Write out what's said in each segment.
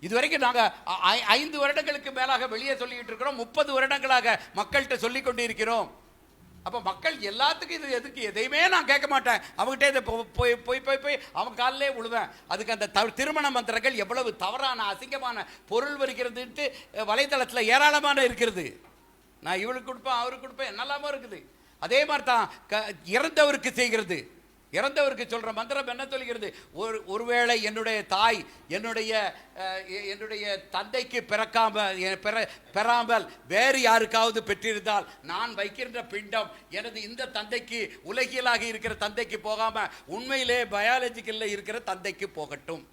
இதுவரைக்கும் நாங்கள் 5 வருடங்களுக்கு மேலாக வெளியே சொல்லிக்கிட்டு இருக்கிறோம். 30 வருடங்களாக மக்கள்கிட்ட சொல்லி கொண்டு இருக்கிறோம். அப்போ மக்கள் எல்லாத்துக்கும் இது எதுக்கு, எதையுமே நான் கேட்க மாட்டேன், அவங்ககிட்ட இதை போய் போய் போய் போய் அவன் காலிலே விழுவேன். அதுக்கு அந்த திருமண மந்திரங்கள் எவ்வளவு தவறான அசிங்கமான பொருள் வருகிறதுன்ட்டு வலைத்தளத்தில் ஏராளமான இருக்கிறது. நான் இவளுக்கு கொடுப்பேன், அவருக்கு கொடுப்பேன், என்னெல்லாமோ இருக்குது. அதே மாதிரி தான் இறந்தவருக்கு செய்கிறது. இறந்தவருக்கு சொல்ற மந்திரம் என்ன சொல்கிறது? ஒருவேளை என்னுடைய தாய் என்னுடைய தந்தைக்கு பெறாமல் வேறு யாருக்காவது பெற்றிருந்தால் நான் வைக்கின்ற பிண்டம் எனது இந்த தந்தைக்கு, உலகியலாக இருக்கிற தந்தைக்கு போகாம உண்மையிலே பயாலஜிக்கல்ல இருக்கிற தந்தைக்கு போகட்டும்.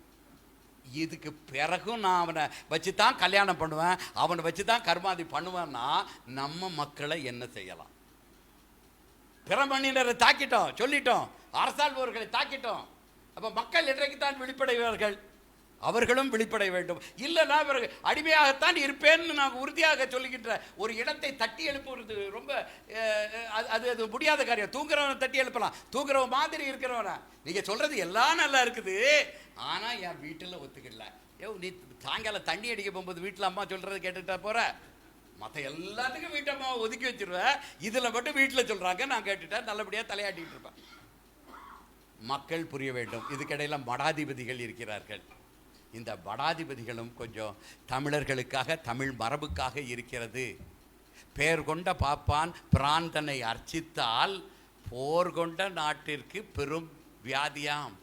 இதுக்கு பிறகும் நான் அவனை வச்சு தான் கல்யாணம் பண்ணுவேன், அவனை வச்சு தான் கர்மாதி பண்ணுவேன்னா நம்ம மக்களை என்ன செய்யலாம்? பிறமணியினரை தாக்கிட்டோம், சொல்லிட்டோம், அரசாள்பவர்களை தாக்கிட்டோம். அப்ப மக்கள் என்றைக்கு தான் விழிப்படைவார்கள்? அவர்களும் விழிப்படைய வேண்டும். இல்லைன்னா இவர்கள் அடிமையாகத்தான் இருப்பேன்னு நான் உறுதியாக சொல்லுகின்ற ஒரு இடத்தை தட்டி எழுப்புறது ரொம்ப அது முடியாத காரியம். தூங்குறவனை தட்டி எழுப்பலாம், தூங்குறவ மாதிரி இருக்கிறவன. நீங்க சொல்றது எல்லாம் நல்லா இருக்குது, ஆனா என் வீட்டில் ஒத்துக்கல. நீ சாயங்காலம் தண்ணி அடிக்க போகும்போது வீட்டில் அம்மா சொல்றது கேட்டுட்டா போற, மற்ற எல்லாத்துக்கும் வீட்டம்மா ஒதுக்கி வச்சிருவேன், இதுல மட்டும் வீட்டில் சொல்றாங்க நான் கேட்டுட்டேன், நல்லபடியா தலையாட்டிட்டு இருப்பேன். மக்கள் புரிய வேண்டும். இதுக்கிடையில மடாதிபதிகள் இருக்கிறார்கள். இந்த மடாதிபதிகளும் கொஞ்சம் தமிழர்களுக்காக, தமிழ் மரபுக்காக இருக்கிறது. பேர் கொண்ட பாப்பான் பிராந்தனை அர்ச்சித்தால் போர் கொண்ட நாட்டிற்கு பெரும் வியாதியாம்,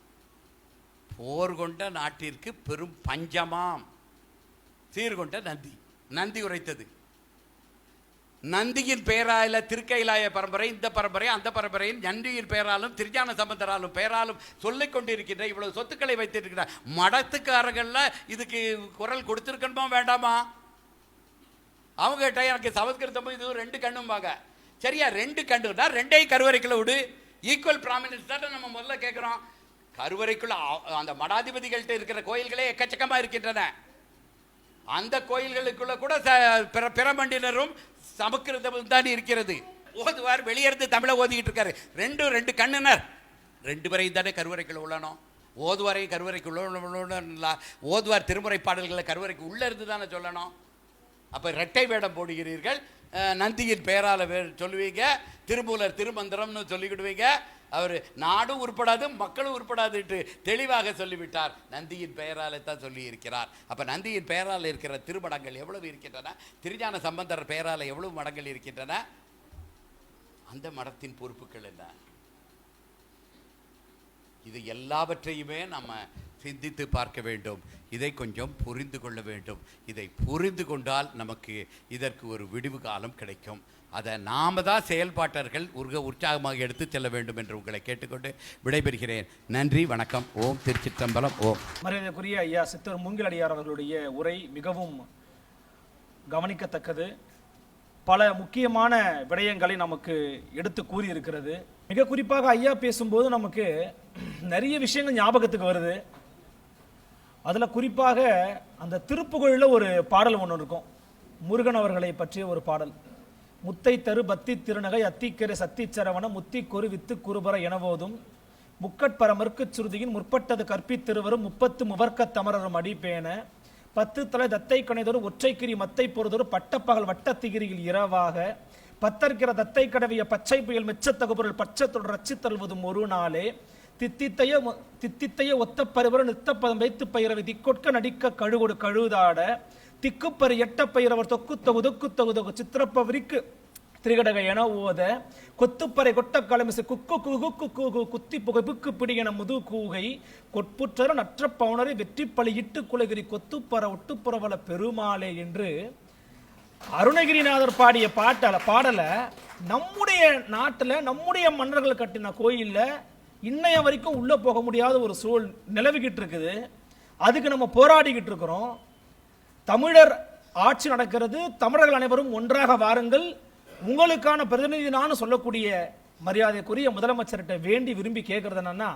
போர் கொண்ட நாட்டிற்கு பெரும் பஞ்சமாம். சீர்கொண்ட நந்தி உரைத்தது. நந்தியின் பெயரால திருக்கைலாய பரம்பரை, இந்த பரம்பரை, அந்த பரம்பரையின் நந்தியின் பெயராலும் திருஞான சம்பந்தராலும் பெயராலும் சொல்லிக் கொண்டிருக்கின்ற இவ்வளவு சொத்துக்களை வைத்திருக்கிற மடத்துக்காரர்கள்ல இதுக்கு குரல் கொடுத்திருக்கணுமா வேண்டாமா? அவங்க கிட்ட எனக்கு சமஸ்கிருதமும் இது 2 கண்ணும்பாங்க. சரியா, 2 கண்ணுனா 2ஐயும் கருவறைக்குள்ள விடு. ஈக்குவல் ப்ராமினன்ஸ் தான் நம்ம முதல்ல கேட்கிறோம். கருவறைக்குள்ள அந்த மடாதிபதிகள்கிட்ட இருக்கிற கோயில்களே எக்கச்சக்கமா இருக்கின்றன. அந்த கோயில்களுக்குள்ள கூட பிறமண்டினரும் சமஸ்கிருதம் தான் இருக்கிறது. ஓதுவார் வெளியிருந்து தமிழை ஓதிக்கிட்டு இருக்காரு. 2 கண்ணுனர் 2 பேரையும் தானே கருவறைக்குள்ள உள்ளணும். ஓதுவாரையும் கருவறைக்குள்ள, ஓதுவார் திருமுறை பாடல்களை கருவறைக்கு உள்ள இருந்து தானே சொல்லணும். அப்ப இரட்டை வேடம் போடுகிறீர்கள். நந்தியின் பெயரால சொல்லுவீங்க, திருமூலர் திருமந்திரம்னு சொல்லிக்கிடுவீங்க. அவர் நாடும் உருப்படாது, மக்களும் உருப்படாதுட்டு தெளிவாக சொல்லிவிட்டார். நந்தியின் பெயரால தான் சொல்லி இருக்கிறார். அப்ப நந்தியின் பெயரால் இருக்கிற திருமடங்கள் எவ்வளவு இருக்கின்றன, திருஞான சம்பந்தர் பெயரால எவ்வளவு மடங்கள் இருக்கின்றன, அந்த மடத்தின் பொறுப்புகள் என்ன? இது எல்லாவற்றையுமே நம்ம சிந்தித்து பார்க்க வேண்டும். இதை கொஞ்சம் புரிந்து கொள்ள வேண்டும். இதை புரிந்து கொண்டால் நமக்கு இதற்கு ஒரு விடிவு காலம் கிடைக்கும். அதை நாம தான் செயல்பாட்டர்கள் உற்சாகமாக எடுத்து செல்ல வேண்டும் என்று உங்களை கேட்டுக்கொண்டு விடைபெறுகிறேன். நன்றி, வணக்கம். ஓம் திருச்சிற்றம்பலம். ஓம். மரியாதைக்குரிய ஐயா சித்தர் மூங்கிலடியார் அவர்களுடைய உரை மிகவும் கவனிக்கத்தக்கது. பல முக்கியமான விடயங்களை நமக்கு எடுத்து கூறியிருக்கிறது. மிக குறிப்பாக ஐயா பேசும்போது நமக்கு நிறைய விஷயங்கள் ஞாபகத்துக்கு வருது. அதில் குறிப்பாக அந்த திருப்புகழில் ஒரு பாடல் ஒன்று இருக்கும், முருகன் அவர்களை பற்றிய ஒரு பாடல். முத்தை தரு பத்தி திருநகை அத்திக்கரை சத்தி சரவண முத்தி கொரு வித்து குருபர எனவோதும் முக்கட்பரமர்க்கு சுருதியின் முற்பட்டது கற்பித்திருவரும் 30 முவர்க்க தமரரும் அடிப்பேன 10 தலை தத்தை கணைதொரு ஒற்றைக்கிரி மத்தை பொறுதொரு பட்டப்பகல் வட்டத்திகிரியில் இரவாக பத்தற்கிற தத்தை கடவிய பச்சை புயல் மெச்சத்தகுபொருள் பச்சத்தொடர் ரச்சித்தல்வதும் ஒரு நாளே தித்தித்தைய ஒத்த பருவர நித்தப்பதம் வைத்து பயிரவை திக்கொட்க நடிக்க கழுகொடு கழுதாட திக்குப்பரு எட்ட பயிரவர் தொக்கு தொகு சித்திரப்பவரிக்கு திரிகடக என ஓத கொத்துப்பறை கொட்ட களமிசு குக்கு குகு குகு குத்தி புகைப்புக்கு பிடியன முது கூகை கொட்புற்றர நற்ற பவுனரை வெற்றி பழி இட்டு குலகிரி கொத்துப்பற ஒட்டுப்புறவல பெருமாளே என்று அருணகிரிநாதர் பாடிய பாடல நம்முடைய நாட்டுல நம்முடைய மன்னர்கள் கட்டின கோயில்ல இன்னைய வரைக்கும் உள்ள போக முடியாத ஒரு சூழல் நிலவிக்கிட்டு இருக்குது. அதுக்கு நம்ம போராடிக்கிட்டு இருக்கிறோம். தமிழர் ஆட்சி நடக்கிறது, தமிழர்கள் அனைவரும் ஒன்றாக வாருங்கள், உங்களுக்கான பிரதிநிதி நான் சொல்லக்கூடிய மரியாதைக்குரிய முதலமைச்சர்கிட்ட வேண்டி விரும்பி கேட்கறது என்னன்னா,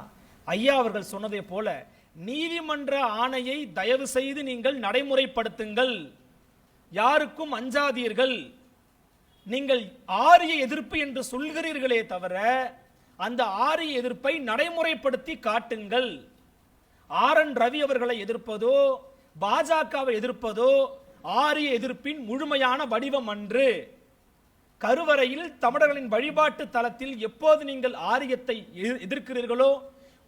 ஐயா அவர்கள் சொன்னதை போல நீதிமன்ற ஆணையை தயவு செய்து நீங்கள் நடைமுறைப்படுத்துங்கள், யாருக்கும் அஞ்சாதீர்கள். நீங்கள் ஆரிய எதிர்ப்பு என்று சொல்கிறீர்களே தவிர அந்த ஆரிய எதிர்ப்பை நடைமுறைப்படுத்தி காட்டுங்கள். ஆர் என் ரவி அவர்களை எதிர்ப்பதோ பாஜகவை எதிர்ப்பதோ ஆரிய எதிர்ப்பின் முழுமையான வடிவம் அன்று. கருவறையில் தமிழர்களின் வழிபாட்டு தலத்தில் எப்போது நீங்கள் ஆரியத்தை எதிர்க்கிறீர்களோ,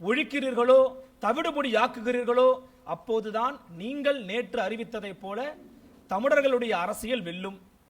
ஒழிக்கிறீர்களோ, தவிடுபொடியாக்குகிறீர்களோ, அப்போதுதான் நீங்கள் நேற்று அறிவித்ததைப் போல தமிழர்களுடைய அரசியல் வெல்லும்.